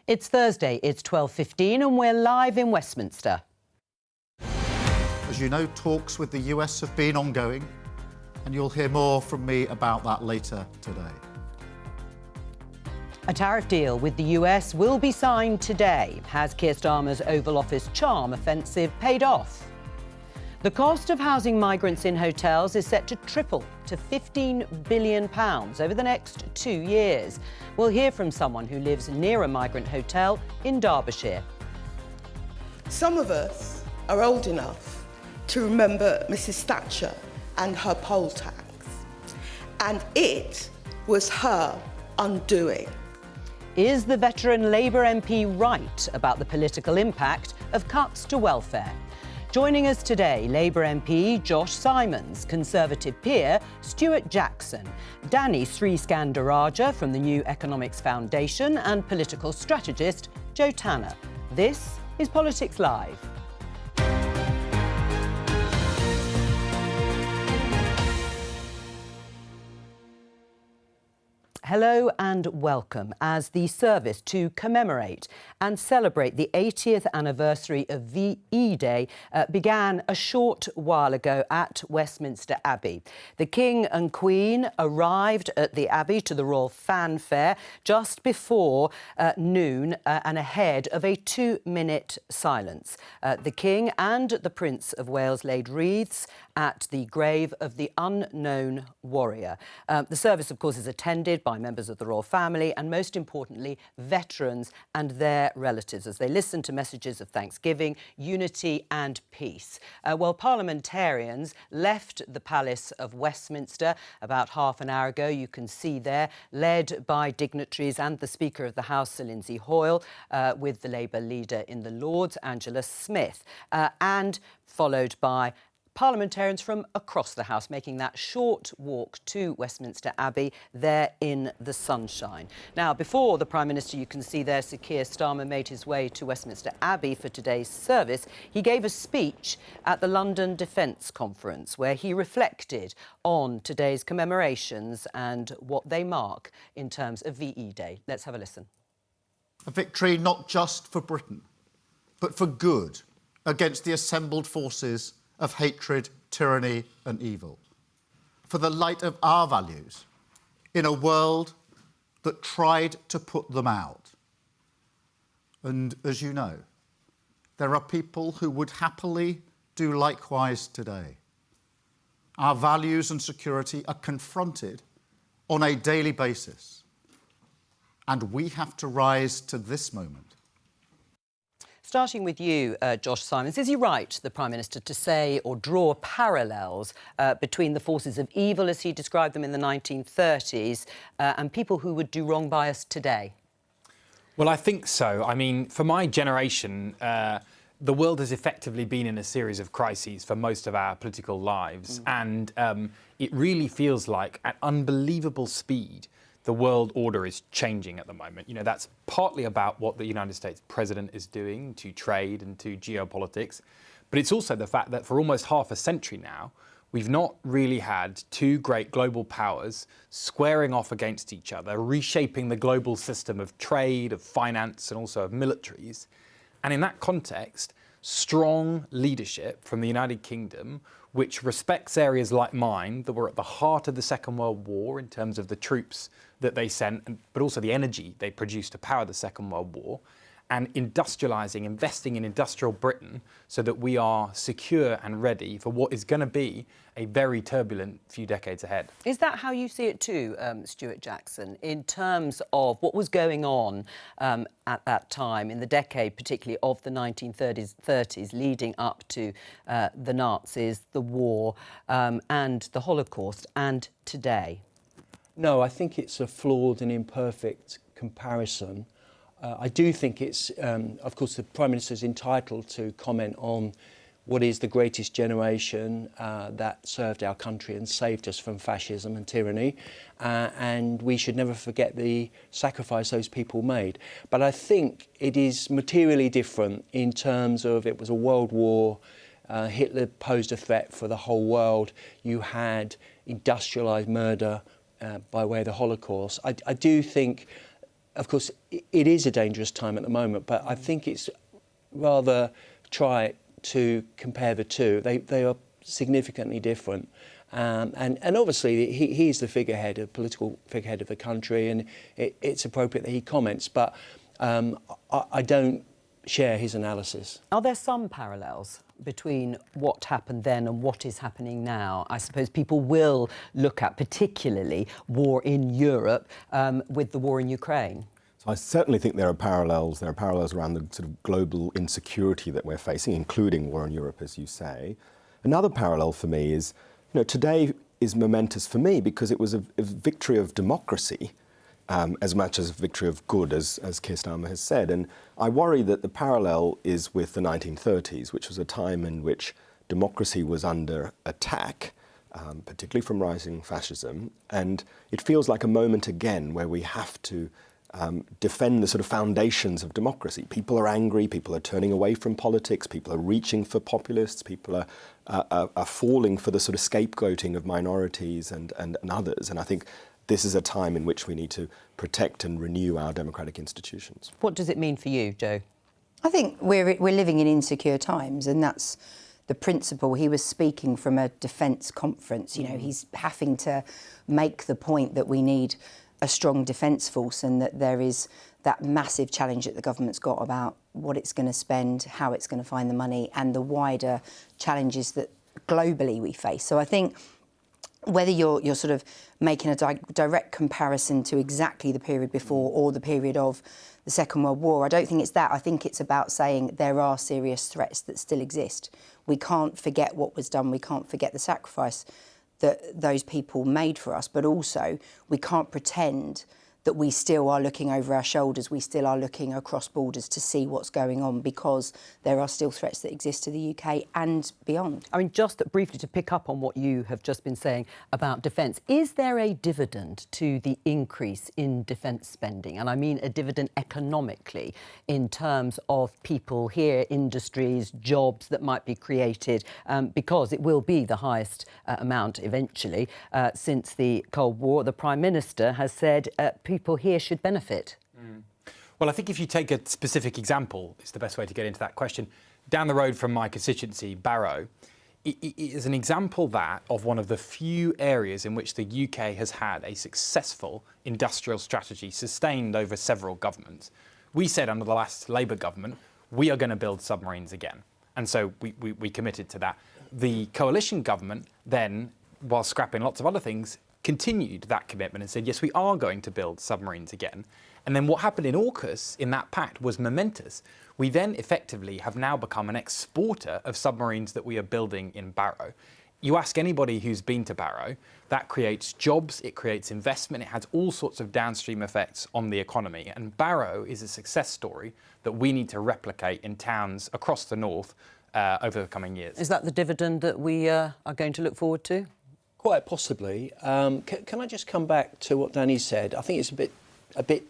It's Thursday, it's 12:15 and we're live in Westminster. As you know, talks with the US have been ongoing, and you'll hear more from me about that later today. A tariff deal with the US will be signed today. Has Keir Starmer's Oval Office charm offensive paid off? The cost of housing migrants in hotels is set to triple to £15 billion over the next 2 years. We'll hear from someone who lives near a migrant hotel in Derbyshire. Some of us are old enough to remember Mrs. Thatcher and her poll tax. And it was her undoing. Is the veteran Labour MP right about the political impact of cuts to welfare? Joining us today, Labour MP Josh Simons, Conservative peer Stuart Jackson, Danny Sriskandarajah from the New Economics Foundation and political strategist Joe Tanner. This is Politics Live. Hello and welcome as the service to commemorate and celebrate the 80th anniversary of VE Day began a short while ago at Westminster Abbey. The King and Queen arrived at the Abbey to the royal fanfare just before noon and ahead of a 2-minute silence. The King and the Prince of Wales laid wreaths at the grave of the unknown warrior. The service, of course, is attended by members of the royal family and, most importantly, veterans and their relatives as they listen to messages of thanksgiving, unity and peace. Well, parliamentarians left the Palace of Westminster about half an hour ago. You can see there, led by dignitaries and the Speaker of the House, Sir Lindsay Hoyle, with the Labour leader in the Lords, Angela Smith, and followed by parliamentarians from across the House making that short walk to Westminster Abbey there in the sunshine. Now, before the Prime Minister, you can see there, Sir Keir Starmer made his way to Westminster Abbey for today's service. He gave a speech at the London Defence Conference where he reflected on today's commemorations and what they mark in terms of VE Day. Let's have a listen. A victory not just for Britain, but for good against the assembled forces of hatred, tyranny and evil, for the light of our values in a world that tried to put them out. And as you know, there are people who would happily do likewise today. Our values and security are confronted on a daily basis, and we have to rise to this moment. Starting with you, Josh Simons, is he right, the Prime Minister, to say or draw parallels between the forces of evil, as he described them in the 1930s, and people who would do wrong by us today? Well, I think so. I mean, for my generation, the world has effectively been in a series of crises for most of our political lives, and it really feels like, at unbelievable speed, the world order is changing at the moment. You know, that's partly about what the United States president is doing to trade and to geopolitics, but it's also the fact that for almost half a century now, we've not really had two great global powers squaring off against each other, reshaping the global system of trade, of finance, and also of militaries. And in that context, strong leadership from the United Kingdom, which respects areas like mine that were at the heart of the Second World War in terms of the troops that they sent, but also the energy they produced to power the Second World War, and industrialising, investing in industrial Britain so that we are secure and ready for what is going to be a very turbulent few decades ahead. Is that how you see it too, Stuart Jackson, in terms of what was going on at that time, in the decade particularly of the 1930s, leading up to the Nazis, the war and the Holocaust, and today? No, I think it's a flawed and imperfect comparison. I do think it's, of course, the Prime Minister is entitled to comment on what is the greatest generation that served our country and saved us from fascism and tyranny, and we should never forget the sacrifice those people made. But I think it is materially different in terms of it was a world war. Hitler posed a threat for the whole world. You had industrialised murder by way of the Holocaust. I do think of course, it is a dangerous time at the moment, but I think it's rather try to compare the two. They are significantly different. And obviously he's the political figurehead of the country, and it's appropriate that he comments, but I don't share his analysis. Are there some parallels between what happened then and what is happening now? I suppose people will look at particularly war in Europe with the war in Ukraine. So I certainly think there are parallels. There are parallels around the sort of global insecurity that we're facing, including war in Europe, as you say. Another parallel for me is, today is momentous for me because it was a victory of democracy as much as a victory of good, as Keir Starmer has said. And I worry that the parallel is with the 1930s, which was a time in which democracy was under attack, particularly from rising fascism. And it feels like a moment again where we have to defend the sort of foundations of democracy. People are angry, people are turning away from politics, people are reaching for populists, people are falling for the sort of scapegoating of minorities and others. And I think this is a time in which we need to protect and renew our democratic institutions. What does it mean for you, Jo? I think we're living in insecure times, and that's the principle. He was speaking from a defence conference. He's having to make the point that we need a strong defence force, and that there is that massive challenge that the government's got about what it's going to spend, how it's going to find the money, and the wider challenges that globally we face. So I think whether you're sort of making a direct comparison to exactly the period before or the period of the Second World War, I don't think it's that. I think it's about saying there are serious threats that still exist. We can't forget what was done. We can't forget the sacrifice that those people made for us, but also we can't pretend that we still are looking over our shoulders, we still are looking across borders to see what's going on, because there are still threats that exist to the UK and beyond. I mean, just briefly to pick up on what you have just been saying about defence, is there a dividend to the increase in defence spending? And I mean a dividend economically in terms of people here, industries, jobs that might be created, because it will be the highest amount eventually since the Cold War. The Prime Minister has said people here should benefit. Well, I think if you take a specific example, it's the best way to get into that question. Down the road from my constituency, Barrow, it is an example of one of the few areas in which the UK has had a successful industrial strategy sustained over several governments. We said under the last Labour government, we are going to build submarines again. And so we committed to that. The coalition government then, while scrapping lots of other things, continued that commitment and said, yes, we are going to build submarines again. And then what happened in AUKUS in that pact was momentous. We then effectively have now become an exporter of submarines that we are building in Barrow. You ask anybody who's been to Barrow, that creates jobs, it creates investment, it has all sorts of downstream effects on the economy. And Barrow is a success story that we need to replicate in towns across the north over the coming years. Is that the dividend that we are going to look forward to? Quite possibly. Can I just come back to what Danny said? I think it's a bit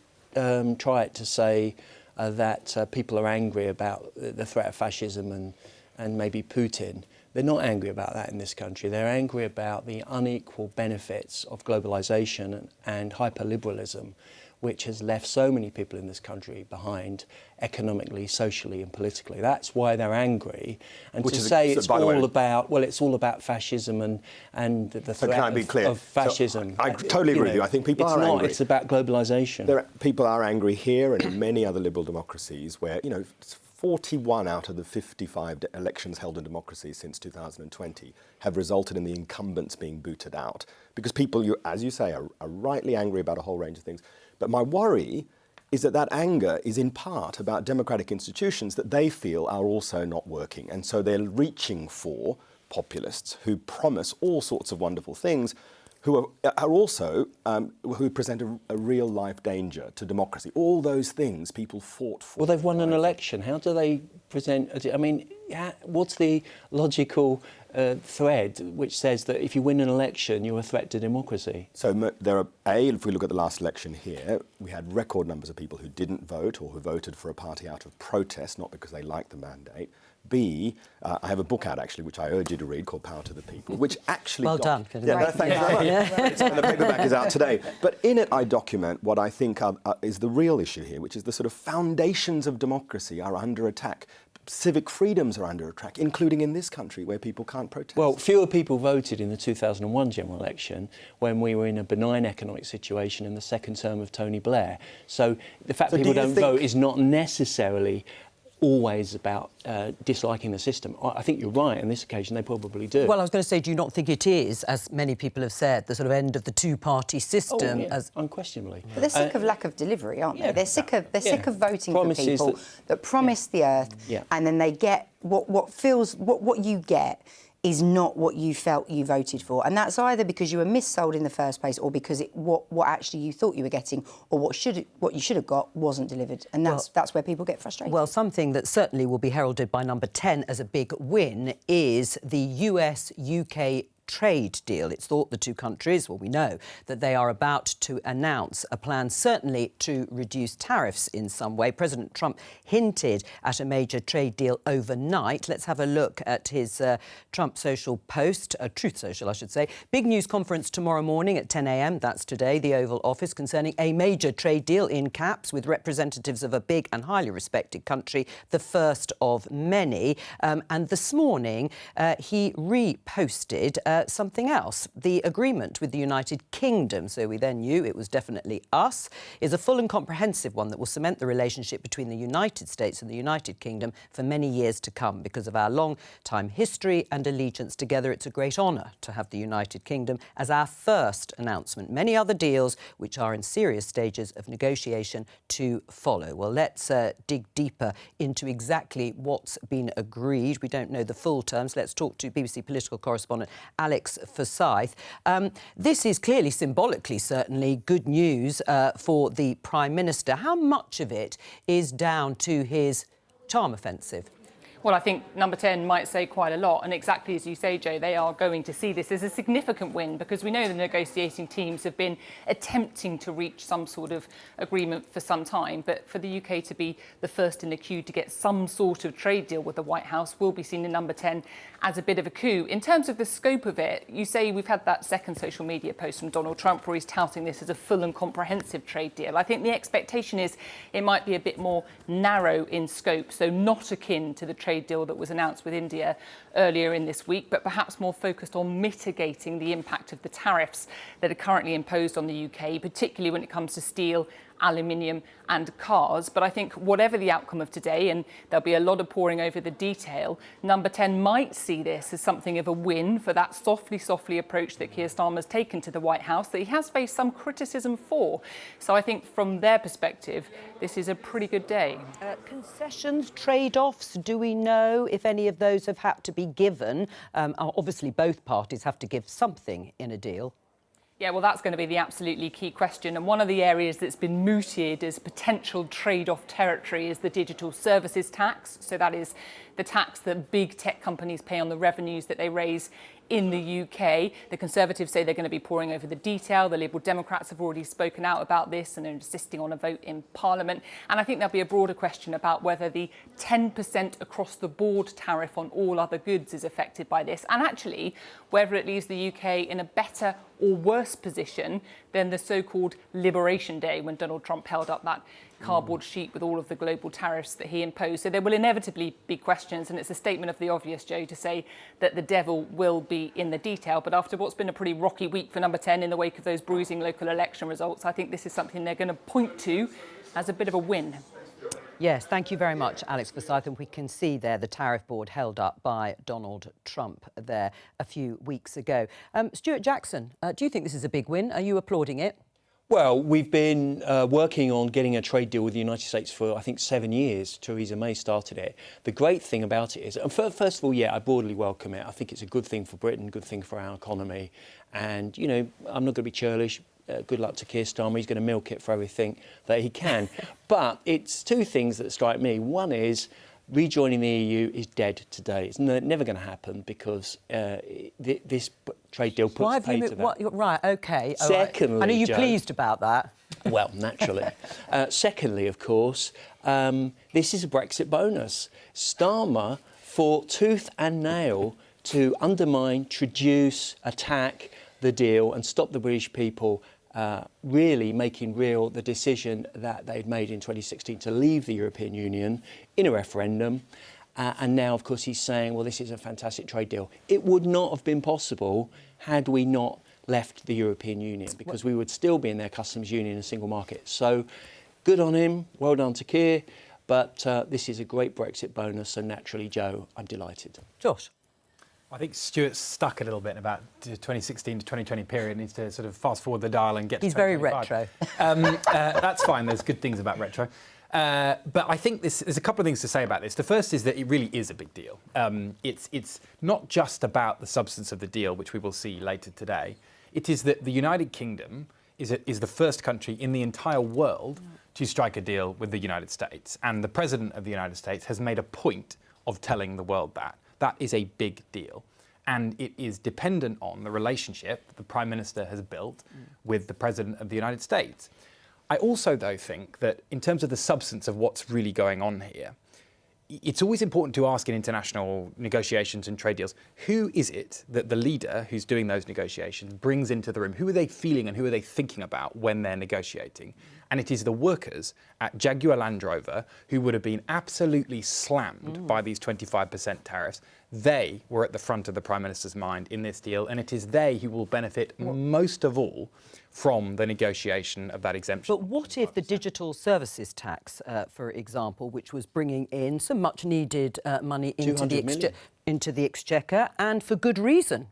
trite to say that people are angry about the threat of fascism and maybe Putin. They're not angry about that in this country. They're angry about the unequal benefits of globalisation and hyperliberalism, which has left so many people in this country behind economically, socially and politically. That's why they're angry. And to say it's all about fascism and the threat of fascism. I totally agree with you. I think people are angry. It's about globalisation. People are angry here and in many other liberal democracies where, 41 out of the 55 elections held in democracies since 2020 have resulted in the incumbents being booted out. Because people, as you say, are rightly angry about a whole range of things. But my worry is that anger is in part about democratic institutions that they feel are also not working. And so they're reaching for populists who promise all sorts of wonderful things, who are also, who present a real life danger to democracy. All those things people fought for. Well, they've won an election. How do they present? I mean, what's the logical thread which says that if you win an election, you're a threat to democracy? So there are, if we look at the last election here, we had record numbers of people who didn't vote or who voted for a party out of protest, not because they liked the mandate. B, I have a book out, actually, which I urge you to read, called Power to the People, which actually well done. Yeah, no, thanks very much. And the paperback is out today. But in it, I document what I think is the real issue here, which is the sort of foundations of democracy are under attack. Civic freedoms are under attack, including in this country where people can't protest. Well, fewer people voted in the 2001 general election when we were in a benign economic situation in the second term of Tony Blair. So the fact that people don't vote is not necessarily always about disliking the system. I think you're right, on this occasion they probably do. Well, I was going to say, do you not think it is, as many people have said, the sort of end of the two-party system? Oh, yeah, unquestionably. But they're sick of lack of delivery, aren't they? They're sick of voting Promises for people that promise the earth, and then they get what you get is not what you felt you voted for. And that's either because you were missold in the first place or because what actually you thought you were getting or what you should have got wasn't delivered. And that's where people get frustrated. Well, something that certainly will be heralded by Number 10 as a big win is the US-UK trade deal. It's thought the two countries, well, we know that they are about to announce a plan certainly to reduce tariffs in some way. President Trump hinted at a major trade deal overnight. Let's have a look at his Trump social post, Truth Social, I should say. Big news conference tomorrow morning at 10 a.m. That's today, the Oval Office, concerning a major trade deal in caps with representatives of a big and highly respected country, the first of many. And this morning, he reposted something else. The agreement with the United Kingdom, so we then knew it was definitely us, is a full and comprehensive one that will cement the relationship between the United States and the United Kingdom for many years to come. Because of our long-time history and allegiance together, it's a great honour to have the United Kingdom as our first announcement. Many other deals which are in serious stages of negotiation to follow. Well, let's dig deeper into exactly what's been agreed. We don't know the full terms. Let's talk to BBC political correspondent Alex Forsyth. This is clearly, symbolically, certainly good news for the Prime Minister. How much of it is down to his charm offensive? Well, I think Number 10 might say quite a lot. And exactly as you say, Jo, they are going to see this as a significant win because we know the negotiating teams have been attempting to reach some sort of agreement for some time. But for the UK to be the first in the queue to get some sort of trade deal with the White House will be seen in Number 10 as a bit of a coup. In terms of the scope of it, you say we've had that second social media post from Donald Trump where he's touting this as a full and comprehensive trade deal. I think the expectation is it might be a bit more narrow in scope, so not akin to the trade deal that was announced with India earlier in this week, but perhaps more focused on mitigating the impact of the tariffs that are currently imposed on the UK, particularly when it comes to steel, aluminium and cars. But I think whatever the outcome of today, and there'll be a lot of poring over the detail, Number 10 might see this as something of a win for that softly approach that Keir Starmer's taken to the White House that he has faced some criticism for. So I think from their perspective, this is a pretty good day. Concessions, trade-offs, do we know if any of those have had to be given? Obviously, both parties have to give something in a deal. Yeah, well, that's going to be the absolutely key question. And one of the areas that's been mooted as potential trade-off territory is the digital services tax. So that is the tax that big tech companies pay on the revenues that they raise in the UK. The Conservatives say they're going to be poring over the detail. The Liberal Democrats have already spoken out about this and are insisting on a vote in Parliament. And I think there'll be a broader question about whether the 10% across the board tariff on all other goods is affected by this, and actually whether it leaves the UK in a better or worse position than the so-called Liberation Day when Donald Trump held up that cardboard sheet with all of the global tariffs that he imposed. So there will inevitably be questions, and it's a statement of the obvious, Jo, to say that the devil will be in the detail. But after what's been a pretty rocky week for Number 10 in the wake of those bruising local election results, I think this is something they're going to point to as a bit of a win. Yes, thank you very much, Alex Forsyth. And we can see there the tariff board held up by Donald Trump there a few weeks ago. Stuart Jackson, do you think this is a big win? Are you applauding it? Well, we've been working on getting a trade deal with the United States for, I think, 7 years. Theresa May started it. The great thing about it is, and first of all, yeah, I broadly welcome it. I think it's a good thing for Britain, good thing for our economy. And, you know, I'm not going to be churlish. Good luck to Keir Starmer. He's going to milk it for everything that he can. But it's two things that strike me. One is rejoining the EU is dead today. It's never going to happen because this trade deal puts paid to that. Right, OK. Secondly, I know you're Jo, pleased about that. Well, naturally. Secondly, of course, this is a Brexit bonus. Starmer fought tooth and nail to undermine, traduce, attack the deal and stop the British people really making real the decision that they'd made in 2016 to leave the European Union in a referendum. And now, of course, he's saying, well, this is a fantastic trade deal. It would not have been possible had we not left the European Union, because we would still be in their customs union and single market. So good on him. Well done to Keir. But this is a great Brexit bonus. So naturally, Jo, I'm delighted. Josh? I think Stuart's stuck a little bit about the 2016 to 2020 period. Needs to sort of fast forward the dial and get to 2025. He's very retro. That's fine. There's good things about retro. But I think there's a couple of things to say about this. The first is that it really is a big deal. It's not just about the substance of the deal, which we will see later today. It is that the United Kingdom is the first country in the entire world to strike a deal with the United States. And the President of the United States has made a point of telling the world that. That is a big deal. And it is dependent on the relationship that the Prime Minister has built with the President of the United States. I also, though, think that in terms of the substance of what's really going on here, it's always important to ask in international negotiations and trade deals, who is it that the leader who's doing those negotiations brings into the room? Who are they feeling and who are they thinking about when they're negotiating? And it is the workers at Jaguar Land Rover who would have been absolutely slammed by these 25% tariffs. They were at the front of the Prime Minister's mind in this deal, and it is they who will benefit most of all from the negotiation of that exemption. But what if the digital services tax, for example, which was bringing in some much-needed money into the exchequer, and for good reason,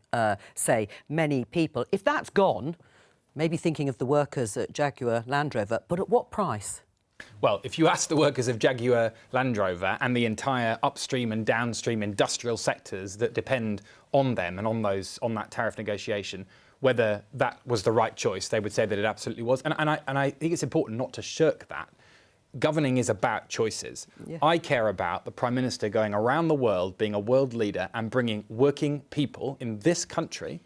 say many people, if that's gone, maybe thinking of the workers at Jaguar Land Rover, but at what price? Well, if you ask the workers of Jaguar Land Rover and the entire upstream and downstream industrial sectors that depend on them and on that tariff negotiation, whether that was the right choice, they would say that it absolutely was. And I think it's important not to shirk that. Governing is about choices. Yeah. I care about the Prime Minister going around the world, being a world leader and bringing working people in this country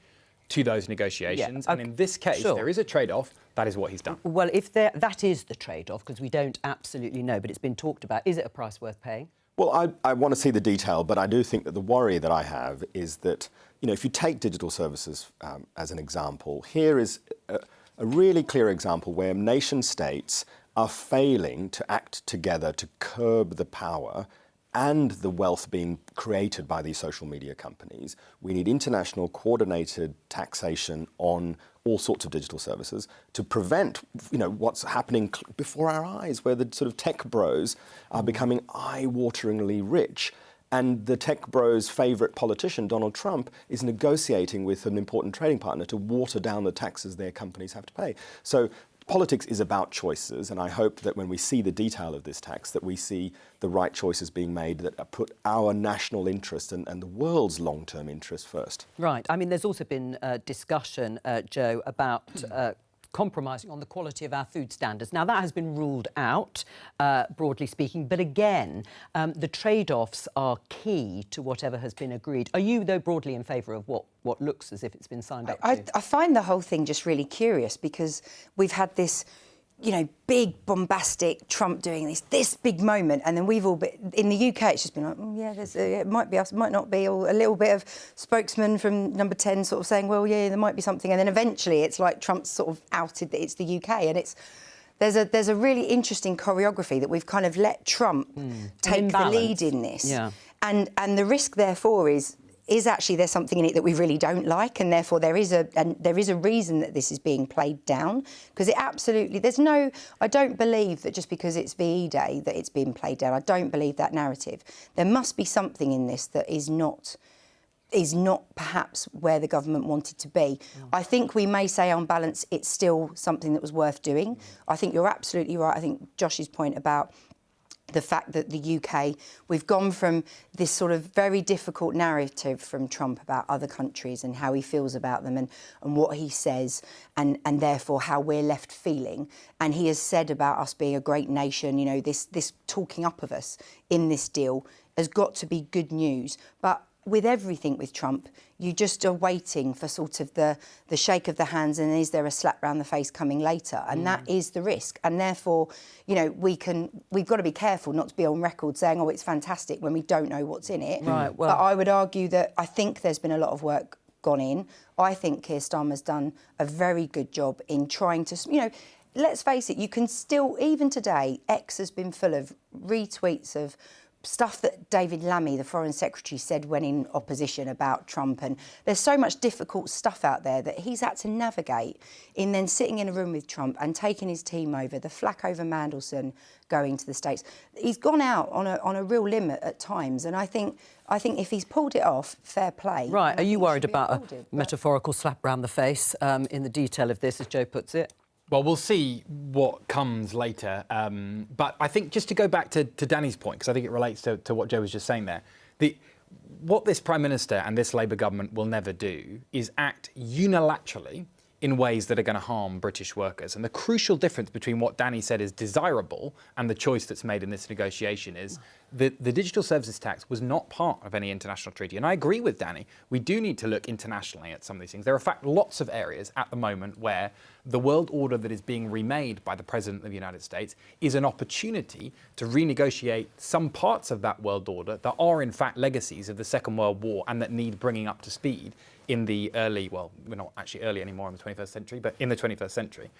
to those negotiations. Yeah, and in this case, there is a trade-off. That is what he's done. Well, if that is the trade-off, because we don't absolutely know, but it's been talked about, is it a price worth paying? Well, I want to see the detail, but I do think that the worry that I have is that, you know, if you take digital services as an example, here is a really clear example where nation states are failing to act together to curb the power and the wealth being created by these social media companies. We need international coordinated taxation on all sorts of digital services to prevent, you know, what's happening before our eyes, where the sort of tech bros are becoming eye-wateringly rich. And the tech bros' favourite politician, Donald Trump, is negotiating with an important trading partner to water down the taxes their companies have to pay. So politics is about choices, and I hope that when we see the detail of this tax, that we see the right choices being made that put our national interest and the world's long-term interest first. Right. I mean, there's also been discussion, Jo, about compromising on the quality of our food standards. Now, that has been ruled out, broadly speaking, but again, the trade-offs are key to whatever has been agreed. Are you, though, broadly in favour of what looks as if it's been signed up to? I find the whole thing just really curious, because we've had this, you know, big bombastic Trump doing this big moment, and then we've all been in the UK. It's just been like, it might be us, might not be, or a little bit of spokesman from Number 10 sort of saying, well, yeah, there might be something, and then eventually it's like Trump's sort of outed that it's the UK, and there's a really interesting choreography that we've kind of let Trump take the lead in this, and the risk therefore is actually there's something in it that we really don't like, and therefore there is a reason that this is being played down, because it absolutely I don't believe that just because it's VE Day that it's being played down. I don't believe that narrative. There must be something in this that is not perhaps where the government wanted to be. I think we may say on balance it's still something that was worth doing. I think you're absolutely right. I think Josh's point about the fact that the UK, we've gone from this sort of very difficult narrative from Trump about other countries and how he feels about them and what he says and therefore how we're left feeling. And he has said about us being a great nation, you know, this talking up of us in this deal has got to be good news. But with everything with Trump, you just are waiting for sort of the shake of the hands and is there a slap round the face coming later? And that is the risk. And therefore, you know, we've got to be careful not to be on record saying, oh, it's fantastic when we don't know what's in it. Right, well, but I would argue that I think there's been a lot of work gone in. I think Keir Starmer's done a very good job in trying to, you know, let's face it, you can still, even today, X has been full of retweets of stuff that David Lammy, the Foreign Secretary, said when in opposition about Trump. And there's so much difficult stuff out there that he's had to navigate in then sitting in a room with Trump and taking his team over, the flack over Mandelson going to the States. He's gone out on a real limit at times. And I think if he's pulled it off, fair play. Right, are you worried about a metaphorical slap round the face in the detail of this, as Joe puts it? Well, we'll see what comes later. But I think just to go back to Danny's point, because I think it relates to what Joe was just saying there, what this Prime Minister and this Labour government will never do is act unilaterally in ways that are going to harm British workers. And the crucial difference between what Danny said is desirable and the choice that's made in this negotiation is that the digital services tax was not part of any international treaty. And I agree with Danny. We do need to look internationally at some of these things. There are, in fact, lots of areas at the moment where the world order that is being remade by the President of the United States is an opportunity to renegotiate some parts of that world order that are, in fact, legacies of the Second World War and that need bringing up to speed in the early, well, we're not actually early anymore in the 21st century, but in the 21st century.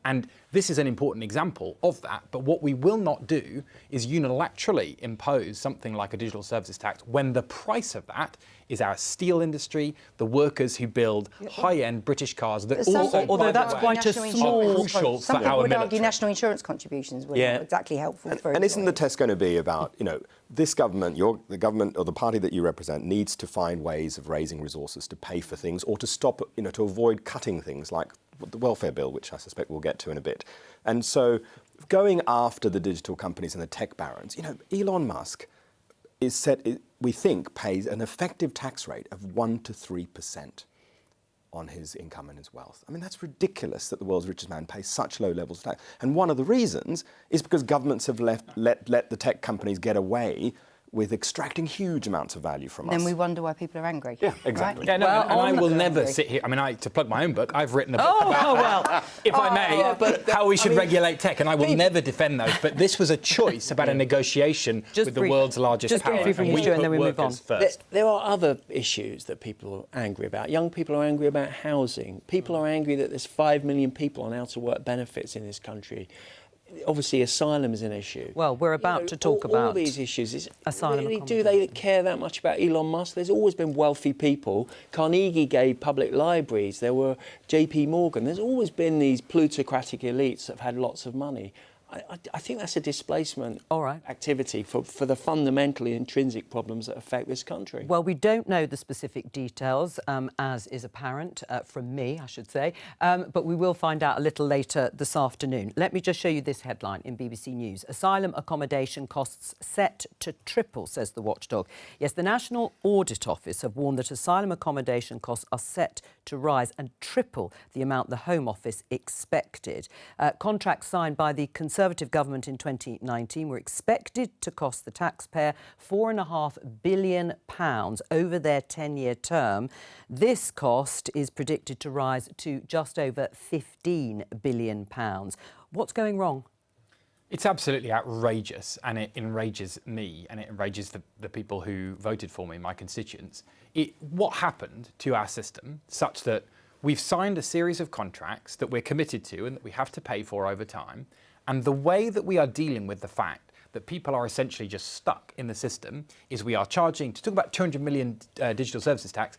And this is an important example of that. But what we will not do is unilaterally impose something like a digital services tax when the price of that is our steel industry, the workers who build high-end British cars that also, although that's quite a small, crucial some for people our would military. argue national insurance contributions were not exactly helpful for and isn't the test going to be about, you know, this government, the government or the party that you represent needs to find ways of raising resources to pay for things or to stop, you know, to avoid cutting things like the welfare bill, which I suspect we'll get to in a bit. And so going after the digital companies and the tech barons, you know, Elon Musk is set, we think, pays an effective tax rate of 1% to 3% on his income and his wealth. I mean, that's ridiculous that the world's richest man pays such low levels of tax. And one of the reasons is because governments have let the tech companies get away with extracting huge amounts of value from us. Then we wonder why people are angry. Yeah, exactly. Right? Yeah, no, Well, and I will I'm never angry. sit here. I mean, to plug my own book, I've written a book about, if I may, how we should regulate tech, and I will never defend those. But this was a choice about a negotiation with the world's largest power, briefly from you, Stu, and then we move on. First. There are other issues that people are angry about. Young people are angry about housing. People are angry that there's 5 million people on out-of-work benefits in this country. Obviously, asylum is an issue. Well, we're about to talk about all these issues. asylum Really, do they care that much about Elon Musk? There's always been wealthy people. Carnegie gave public libraries. There were J.P. Morgan. There's always been these plutocratic elites that have had lots of money. I think that's a displacement activity for the fundamentally intrinsic problems that affect this country. Well, we don't know the specific details, as is apparent from me, I should say, but we will find out a little later this afternoon. Let me just show you this headline in BBC News. Asylum accommodation costs set to triple, says the watchdog. Yes, the National Audit Office have warned that asylum accommodation costs are set to rise and triple the amount the Home Office expected. Contracts signed by the Conservative government in 2019 were expected to cost the taxpayer £4.5 billion over their 10-year term. This cost is predicted to rise to just over £15 billion. What's going wrong? It's absolutely outrageous, and it enrages me, and it enrages the people who voted for me, my constituents. What happened to our system such that we've signed a series of contracts that we're committed to and that we have to pay for over time, and the way that we are dealing with the fact that people are essentially just stuck in the system is we are charging, to talk about 200 million digital services tax,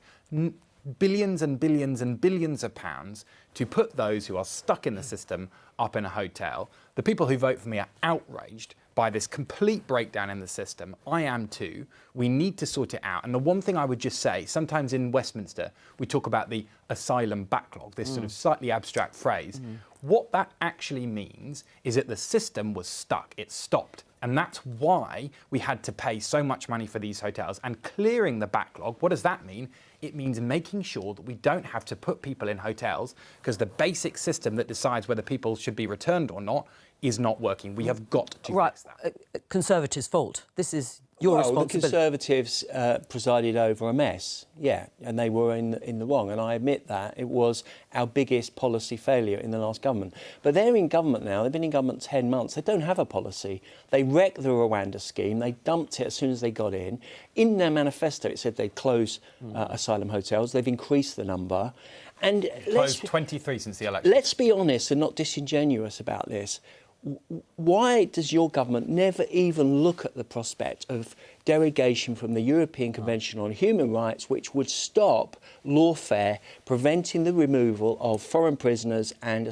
billions and billions and billions of pounds to put those who are stuck in the system up in a hotel. The people who vote for me are outraged by this complete breakdown in the system. I am too. We need to sort it out. And the one thing I would just say, sometimes in Westminster, we talk about the asylum backlog, this sort of slightly abstract phrase. What that actually means is that the system was stuck. It stopped And that's why we had to pay so much money for these hotels. And clearing the backlog, what does that mean? It means making sure that we don't have to put people in hotels, because the basic system that decides whether people should be returned or not is not working. We have got to fix that. Conservatives' fault. This is your responsibility. The Conservatives presided over a mess, and they were in the wrong. And I admit that it was our biggest policy failure in the last government. But they're in government now. They've been in government 10 months. They don't have a policy. They wrecked the Rwanda scheme. They dumped it as soon as they got in. In their manifesto, it said they'd close asylum hotels. They've increased the number. And Closed 23 since the election. Let's be honest and not disingenuous about this. Why does your government never even look at the prospect of derogation from the European Convention on Human Rights, which would stop lawfare, preventing the removal of foreign prisoners and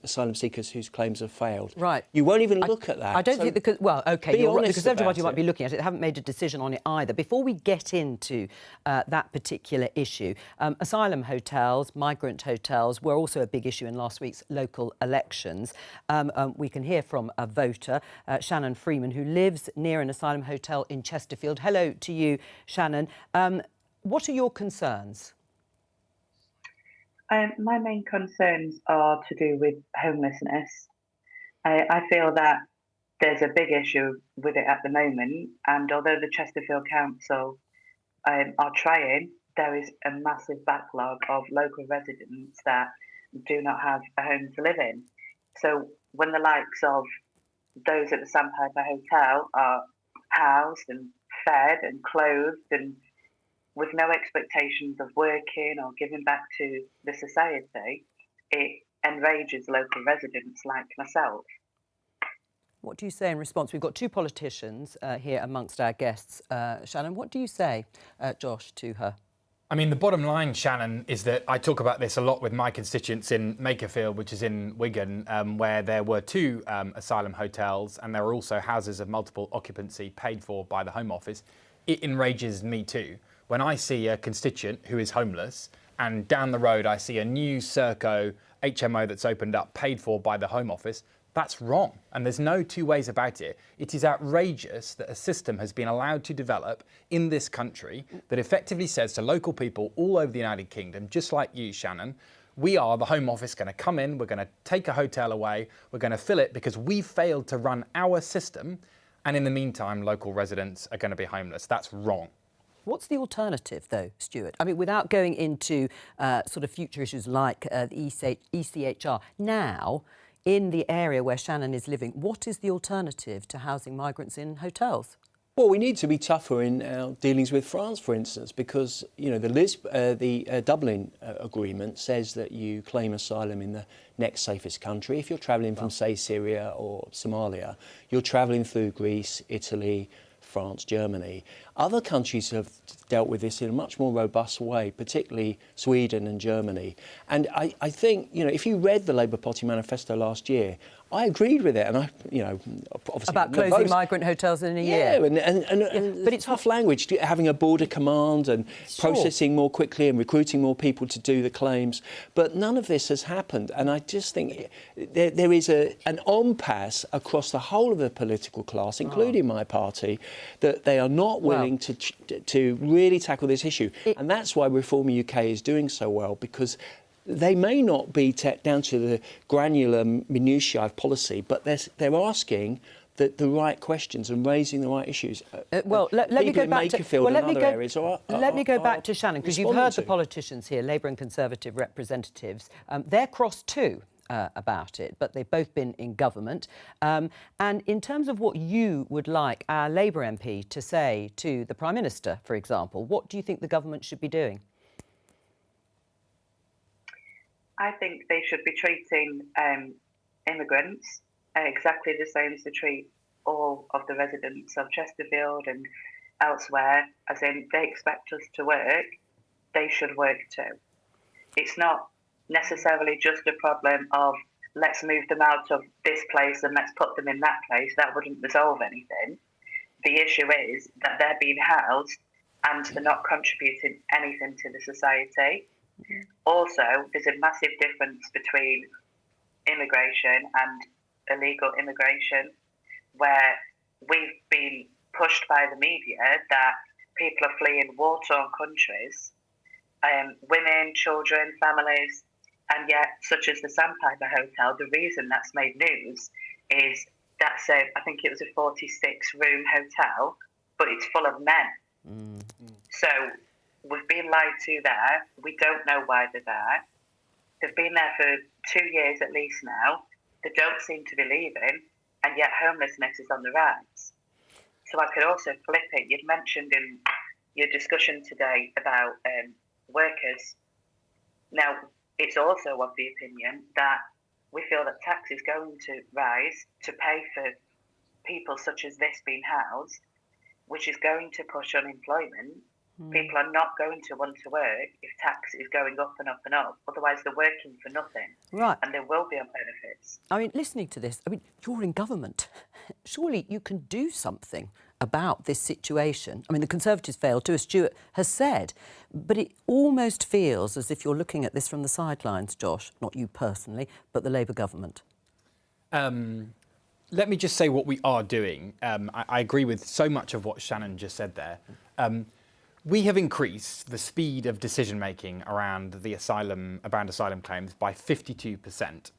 asylum seekers whose claims have failed? Right. You won't even look at that. I don't think the Conservative Party might be looking at it. They haven't made a decision on it either. Before we get into that particular issue, asylum hotels, migrant hotels were also a big issue in last week's local elections. We can hear from a voter, Shannon Freeman, who lives near an asylum hotel in Chesterfield. Hello to you, Shannon. What are your concerns? My main concerns are to do with homelessness. I feel that there's a big issue with it at the moment, and although the Chesterfield Council are trying, there is a massive backlog of local residents that do not have a home to live in. So when the likes of those at the Sandpiper Hotel are housed and fed and clothed and with no expectations of working or giving back to the society, it enrages local residents like myself. What do you say in response? We've got two politicians here amongst our guests. Shannon, what do you say, Josh, to her? I mean, the bottom line, Shannon, is that I talk about this a lot with my constituents in Makerfield, which is in Wigan, where there were two asylum hotels and there were also houses of multiple occupancy paid for by the Home Office. It enrages me too. When I see a constituent who is homeless and down the road I see a new Serco HMO that's opened up, paid for by the Home Office, that's wrong. And there's no two ways about it. It is outrageous that a system has been allowed to develop in this country that effectively says to local people all over the United Kingdom, just like you, Shannon, we are, the Home Office, going to come in, we're going to take a hotel away, we're going to fill it because we failed to run our system. And in the meantime, local residents are going to be homeless. That's wrong. What's the alternative, though, Stuart? I mean, without going into sort of future issues like the ECHR, now, in the area where Shannon is living, what is the alternative to housing migrants in hotels? Well, we need to be tougher in our dealings with France, for instance, because the Dublin Agreement says that you claim asylum in the next safest country. If you're travelling from, say, Syria or Somalia, you're travelling through Greece, Italy, France, Germany. Other countries have dealt with this in a much more robust way, particularly Sweden and Germany. And I think, if you read the Labour Party manifesto last year, I agreed with it, and obviously about closing migrant hotels in a year. But it's tough language, having a border command and processing more quickly and recruiting more people to do the claims. But none of this has happened, and I just think there is an impasse across the whole of the political class, including my party, that they are not willing to really tackle this issue, and that's why Reform UK is doing so well, because they may not be down to the granular minutiae of policy, but they're asking the right questions and raising the right issues. Let me go back to Shannon, because you've heard the politicians here, Labour and Conservative representatives. They're cross too about it, but they've both been in government. And in terms of what you would like our Labour MP to say to the Prime Minister, for example, what do you think the government should be doing? I think they should be treating immigrants exactly the same as they treat all of the residents of Chesterfield and elsewhere, as in they expect us to work, they should work too. It's not necessarily just a problem of let's move them out of this place and let's put them in that place. That wouldn't resolve anything. The issue is that they're being housed and they're not contributing anything to the society. Also, there's a massive difference between immigration and illegal immigration, where we've been pushed by the media that people are fleeing war-torn countries, women, children, families, and yet, such as the Sandpiper Hotel, the reason that's made news is that's I think it was a 46-room hotel, but it's full of men. So we've been lied to there. We don't know why they're there. They've been there for 2 years at least now. They don't seem to be leaving, and yet homelessness is on the rise. So I could also flip it. You'd mentioned in your discussion today about workers. Now, it's also of the opinion that we feel that tax is going to rise to pay for people such as this being housed, which is going to push unemployment. People are not going to want to work if tax is going up and up and up. Otherwise, they're working for nothing. Right. And there will be on benefits. I mean, listening to this, I mean, you're in government. Surely you can do something about this situation. I mean, the Conservatives failed to, as Stuart has said, but it almost feels as if you're looking at this from the sidelines, Josh, not you personally, but the Labour government. Let me just say what we are doing. I agree with so much of what Shannon just said there. We have increased the speed of decision-making around asylum claims by 52%.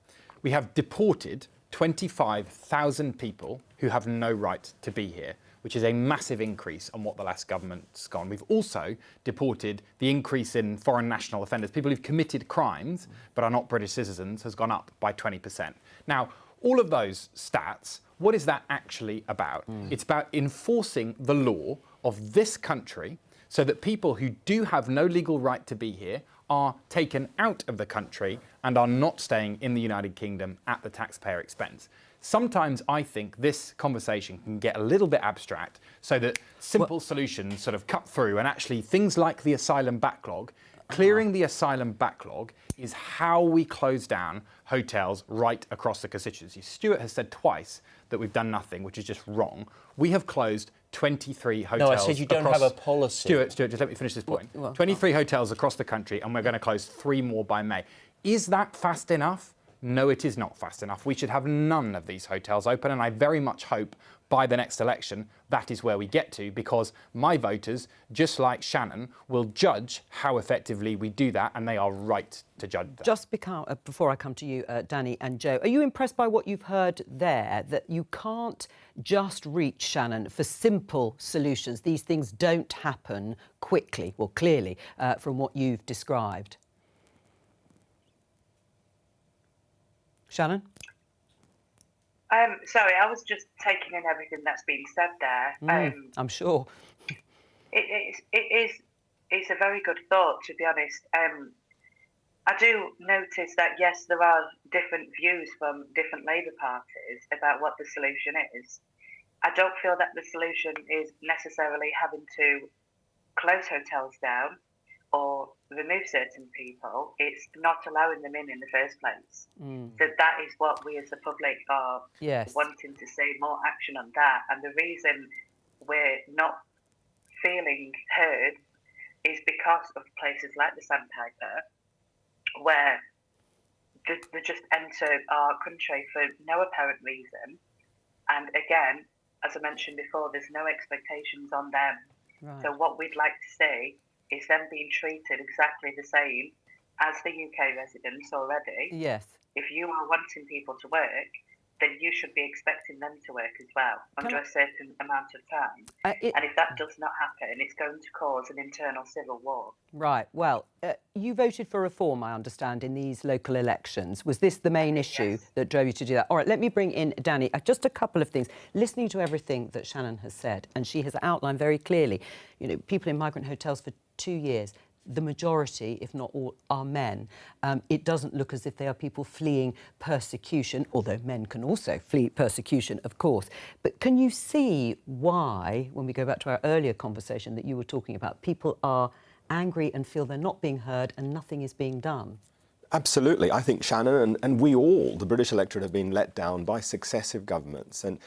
We have deported 25,000 people who have no right to be here, which is a massive increase on what the last government's gone. We've also deported the increase in foreign national offenders, people who've committed crimes but are not British citizens, has gone up by 20%. Now, all of those stats, what is that actually about? It's about enforcing the law of this country so that people who do have no legal right to be here are taken out of the country and are not staying in the United Kingdom at the taxpayer expense. Sometimes I think this conversation can get a little bit abstract so that simple solutions sort of cut through, and actually things like the asylum backlog, clearing the asylum backlog is how we close down hotels right across the constituency. Stuart has said twice that we've done nothing, which is just wrong. We have closed 23 hotels. No, I said you don't have a policy. Stuart, just let me finish this point. 23 hotels across the country, and we're going to close 3 more by May. Is that fast enough? No, it is not fast enough. We should have none of these hotels open, and I very much hope by the next election that is where we get to, because my voters, just like Shannon, will judge how effectively we do that, and they are right to judge that. Just before I come to you, Danny and Joe, are you impressed by what you've heard there, that you can't just reach, Shannon, for simple solutions? These things don't happen quickly, well, clearly, from what you've described. Shannon? Sorry, I was just taking in everything that's been said there. I'm sure. It's a very good thought, to be honest. I do notice that, yes, there are different views from different Labour parties about what the solution is. I don't feel that the solution is necessarily having to close hotels down or remove certain people. It's not allowing them in the first place. That is what we as the public are wanting to see, more action on that. And the reason we're not feeling heard is because of places like the Sandpiper, where they just enter our country for no apparent reason. And again, as I mentioned before, there's no expectations on them. Right. So what we'd like to see is them being treated exactly the same as the UK residents already. Yes. If you are wanting people to work, then you should be expecting them to work as well under a certain amount of time. And if that does not happen, it's going to cause an internal civil war. Right. Well, you voted for reform, I understand, in these local elections. Was this the main issue that drove you to do that? All right, let me bring in Danny. Just a couple of things. Listening to everything that Shannon has said, and she has outlined very clearly, you know, people in migrant hotels for 2 years, the majority, if not all, are men. It doesn't look as if they are people fleeing persecution, although men can also flee persecution, of course. But can you see why, when we go back to our earlier conversation that you were talking about, people are angry and feel they're not being heard and nothing is being done? Absolutely. I think Shannon and we all, the British electorate, have been let down by successive governments. And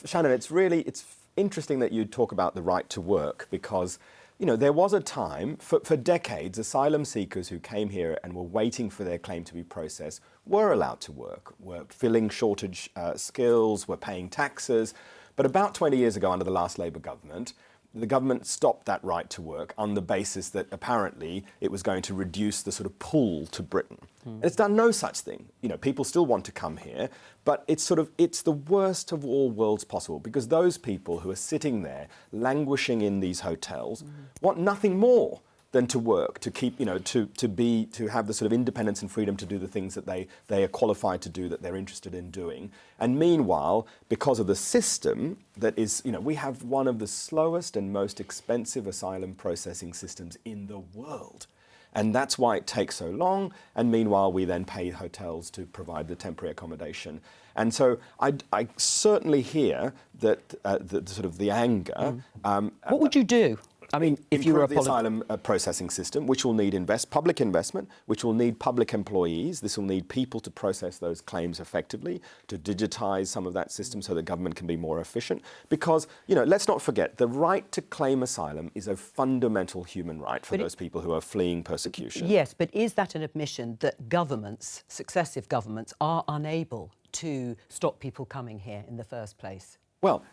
Shannon, it's interesting that you talk about the right to work, because you know, there was a time, for decades, asylum seekers who came here and were waiting for their claim to be processed were allowed to work, filling shortage skills, were paying taxes. But about 20 years ago, under the last Labour government, the government stopped that right to work on the basis that apparently it was going to reduce the sort of pull to Britain. It's done no such thing. You know, people still want to come here, but it's the worst of all worlds possible, because those people who are sitting there languishing in these hotels want nothing more than to work, to keep, you know, to have the sort of independence and freedom to do the things that they are qualified to do, that they're interested in doing. And meanwhile, because of the system that is, you know, we have one of the slowest and most expensive asylum processing systems in the world. And that's why it takes so long. And meanwhile, we then pay hotels to provide the temporary accommodation. And so I certainly hear that the anger. What would you do? I mean, if you were a the asylum processing system, which will need public investment, which will need public employees. This will need people to process those claims effectively, to digitise some of that system so the government can be more efficient. Because, you know, let's not forget, the right to claim asylum is a fundamental human right for those people who are fleeing persecution. Yes, but is that an admission that governments, successive governments, are unable to stop people coming here in the first place? Well,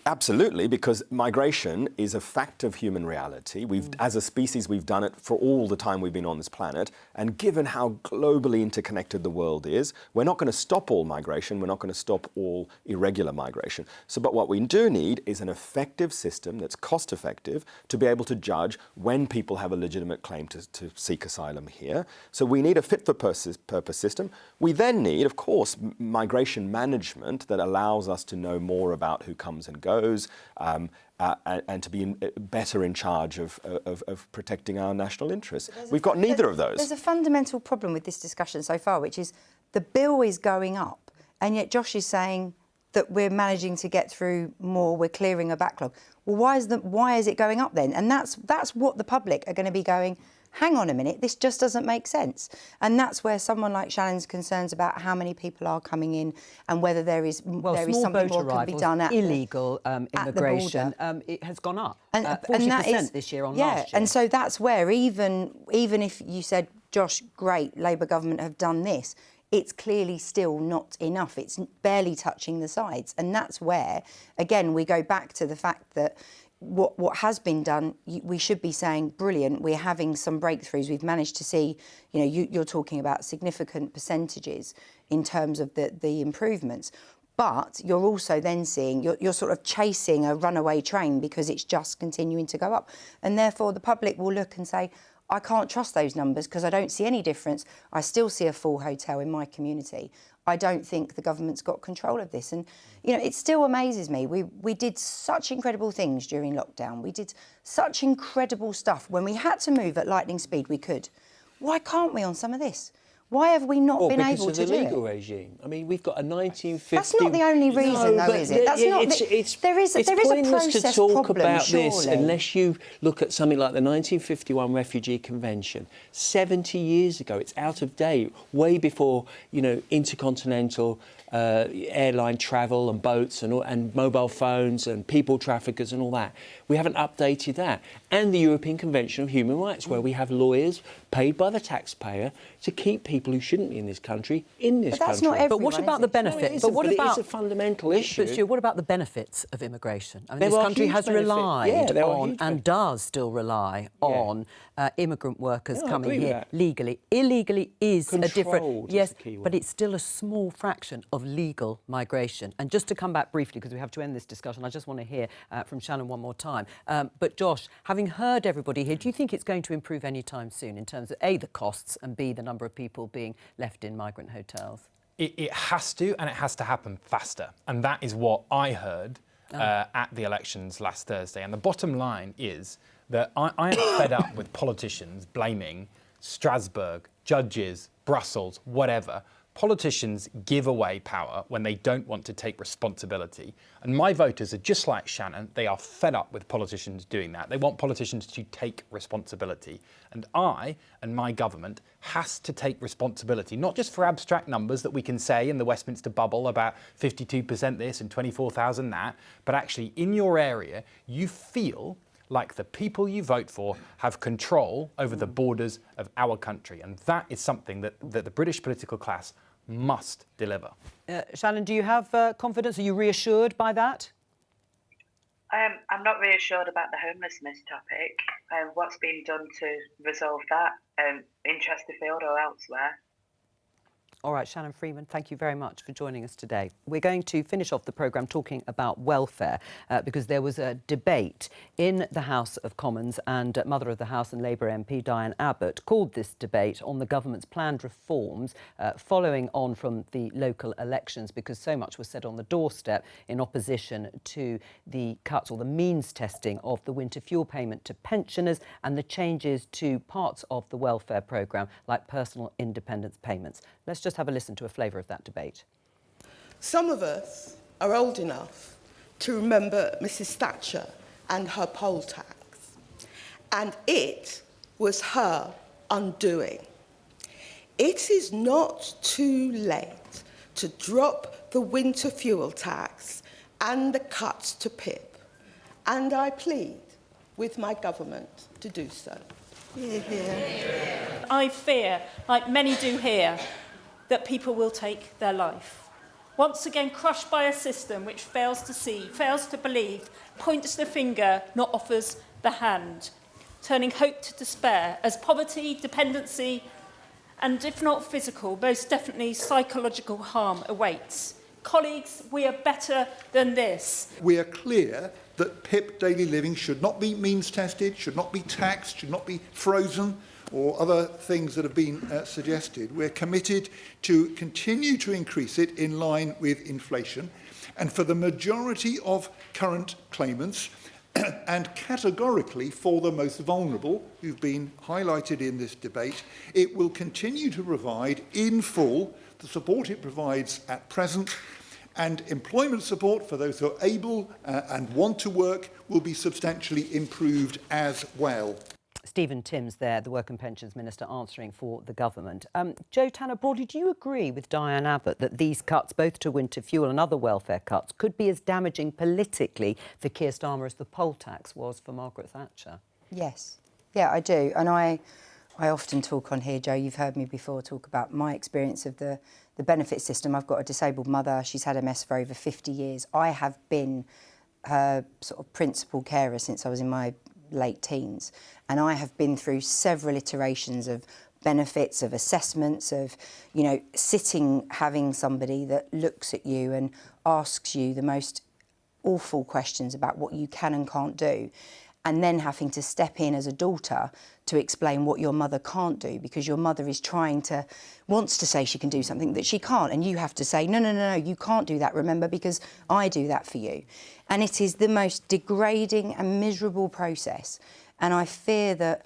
absolutely, because migration is a fact of human reality. As a species, we've done it for all the time we've been on this planet. And given how globally interconnected the world is, we're not going to stop all migration. We're not going to stop all irregular migration. But what we do need is an effective system that's cost effective to be able to judge when people have a legitimate claim to seek asylum here. So we need a fit-for-purpose system. We then need, of course, migration management that allows us to know more about who comes and goes, and to be better in charge of protecting our national interests. We've got neither of those. There's a fundamental problem with this discussion so far, which is the bill is going up, and yet Josh is saying that we're managing to get through more, we're clearing a backlog. Well, why is it going up then? And that's what the public are going to be going, hang on a minute, this just doesn't make sense. And that's where someone like Shannon's concerns about how many people are coming in and whether there is something more can be done at illegal immigration, it has gone up. And 40% this year on last year. And so that's where even if you said, Josh, great, Labour government have done this, it's clearly still not enough. It's barely touching the sides. And that's where, again, we go back to the fact that what has been done, we should be saying, brilliant, we're having some breakthroughs. We've managed to see, you know, you're talking about significant percentages in terms of the improvements. But you're also then seeing, you're sort of chasing a runaway train because it's just continuing to go up. And therefore, the public will look and say, I can't trust those numbers because I don't see any difference. I still see a full hotel in my community. I don't think the government's got control of this. And, you know, it still amazes me. We did such incredible things during lockdown. We did such incredible stuff. When we had to move at lightning speed, we could. Why can't we on some of this? Why have we not been able to do it? Because of the legal regime. I mean, we've got a 1950... That's not the only reason, though, is it? That's not there is a process to talk problem, about surely. this unless you look at something like the 1951 Refugee Convention. 70 years ago, it's out of date, way before, you know, intercontinental airline travel and boats and mobile phones and people traffickers and all that. We haven't updated that. And the European Convention of Human Rights, where we have lawyers paid by the taxpayer to keep people who shouldn't be in this country in this country. But that's not everyone, But what about the benefit? No, it is a fundamental issue. But Stuart, what about the benefits of immigration? I mean, There this are country huge has benefits. relied There are on huge and does still rely on immigrant workers I coming agree with here that. legally. Illegally is a different... Controlled is Yes, the key word. but it's still a small fraction of legal migration. And just to come back briefly, because we have to end this discussion, I just want to hear from Shannon one more time. But Josh, having heard everybody here, do you think it's going to improve any time soon in terms of A, the costs, and B, the number of people being left in migrant hotels? It has to, and it has to happen faster. And that is what I heard at the elections last Thursday. And the bottom line is that I am fed up with politicians blaming Strasbourg, judges, Brussels, whatever. Politicians give away power when they don't want to take responsibility. And my voters are just like Shannon. They are fed up with politicians doing that. They want politicians to take responsibility. And I and my government has to take responsibility, not just for abstract numbers that we can say in the Westminster bubble about 52% this and 24,000 that, but actually in your area, you feel like the people you vote for have control over the borders of our country. And that is something that the British political class must deliver. Shannon, do you have confidence? Are you reassured by that? I'm not reassured about the homelessness topic. What's been done to resolve that in Chesterfield or elsewhere? All right, Shannon Freeman, thank you very much for joining us today. We're going to finish off the programme talking about welfare because there was a debate in the House of Commons, and Mother of the House and Labour MP Diane Abbott called this debate on the government's planned reforms following on from the local elections, because so much was said on the doorstep in opposition to the cuts or the means testing of the winter fuel payment to pensioners and the changes to parts of the welfare programme like personal independence payments. Let's just have a listen to a flavour of that debate. Some of us are old enough to remember Mrs. Thatcher and her poll tax. And it was her undoing. It is not too late to drop the winter fuel tax and the cuts to PIP. And I plead with my government to do so. Hear, hear. I fear, like many do here, that people will take their life. Once again crushed by a system which fails to see, fails to believe, points the finger, not offers the hand, turning hope to despair as poverty, dependency, and if not physical, most definitely psychological harm awaits. Colleagues, we are better than this. We are clear that PIP daily living should not be means tested, should not be taxed, should not be frozen, or other things that have been suggested. We're committed to continue to increase it in line with inflation. And for the majority of current claimants, and categorically for the most vulnerable, who've been highlighted in this debate, it will continue to provide in full the support it provides at present, and employment support for those who are able and want to work will be substantially improved as well. Stephen Timms there, the Work and Pensions Minister, answering for the government. Jo Tanner-Broadley, do you agree with Diane Abbott that these cuts, both to winter fuel and other welfare cuts, could be as damaging politically for Keir Starmer as the poll tax was for Margaret Thatcher? Yes. Yeah, I do. And I often talk on here, Jo, you've heard me before talk about my experience of the benefit system. I've got a disabled mother. She's had MS for over 50 years. I have been her sort of principal carer since I was in my late teens, and I have been through several iterations of benefits, of assessments, of, you know, sitting, having somebody that looks at you and asks you the most awful questions about what you can and can't do, and then having to step in as a daughter to explain what your mother can't do, because your mother is wants to say she can do something that she can't, and you have to say, no, you can't do that, remember, because I do that for you. And it is the most degrading and miserable process. And I fear that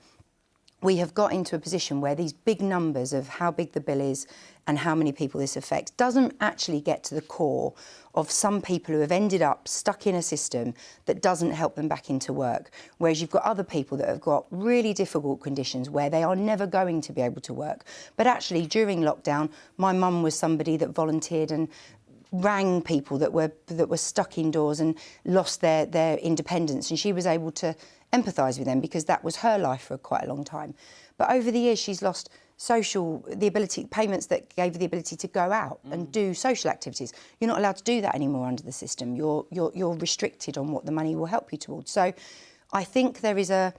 we have got into a position where these big numbers of how big the bill is and how many people this affects doesn't actually get to the core of some people who have ended up stuck in a system that doesn't help them back into work. Whereas you've got other people that have got really difficult conditions where they are never going to be able to work. But actually, during lockdown, my mum was somebody that volunteered and rang people that were stuck indoors and lost their independence, and she was able to empathise with them because that was her life for quite a long time. But over the years, she's lost payments that gave her the ability to go out and do social activities. You're not allowed to do that anymore under the system. You're restricted on what the money will help you towards. So I think there's a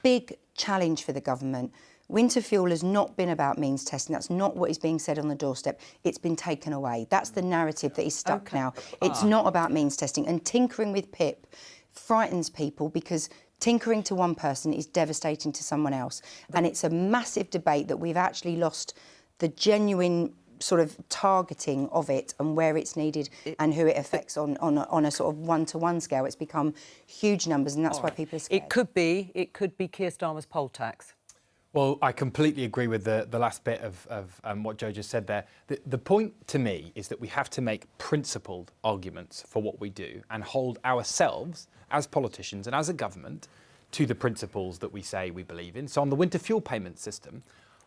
big challenge for the government. Winter fuel has not been about means testing. That's not what is being said on the doorstep. It's been taken away. That's the narrative that is stuck now. It's not about means testing. And tinkering with PIP frightens people because tinkering to one person is devastating to someone else. And it's a massive debate that we've actually lost the genuine sort of targeting of it and where it's needed and who it affects on a sort of one-to-one scale. It's become huge numbers, and that's why people are scared. It could be Keir Starmer's poll tax. Well, I completely agree with the last bit of what Jo just said there. The point to me is that we have to make principled arguments for what we do and hold ourselves as politicians and as a government to the principles that we say we believe in. So on the winter fuel payment system,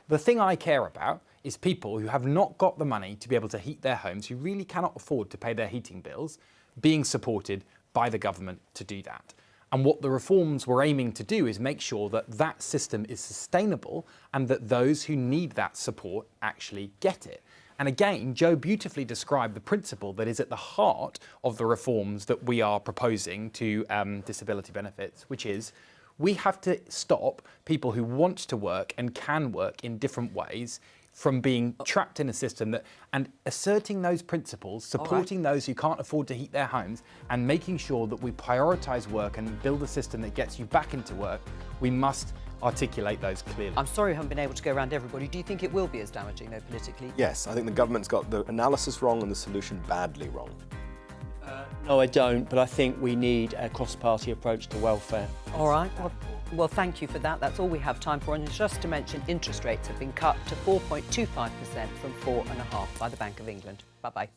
the thing I care about is people who have not got the money to be able to heat their homes, who really cannot afford to pay their heating bills, being supported by the government to do that. And what the reforms we're aiming to do is make sure that that system is sustainable and that those who need that support actually get it. And again, Joe beautifully described the principle that is at the heart of the reforms that we are proposing to disability benefits, which is we have to stop people who want to work and can work in different ways from being trapped in a system and asserting those principles, supporting those who can't afford to heat their homes, and making sure that we prioritise work and build a system that gets you back into work. We must articulate those clearly. I'm sorry I haven't been able to go around everybody. Do you think it will be as damaging, though, politically? Yes, I think the government's got the analysis wrong and the solution badly wrong. No, I don't, but I think we need a cross-party approach to welfare. All right. Well, thank you for that. That's all we have time for. And just to mention, interest rates have been cut to 4.25% from 4.5% by the Bank of England. Bye-bye.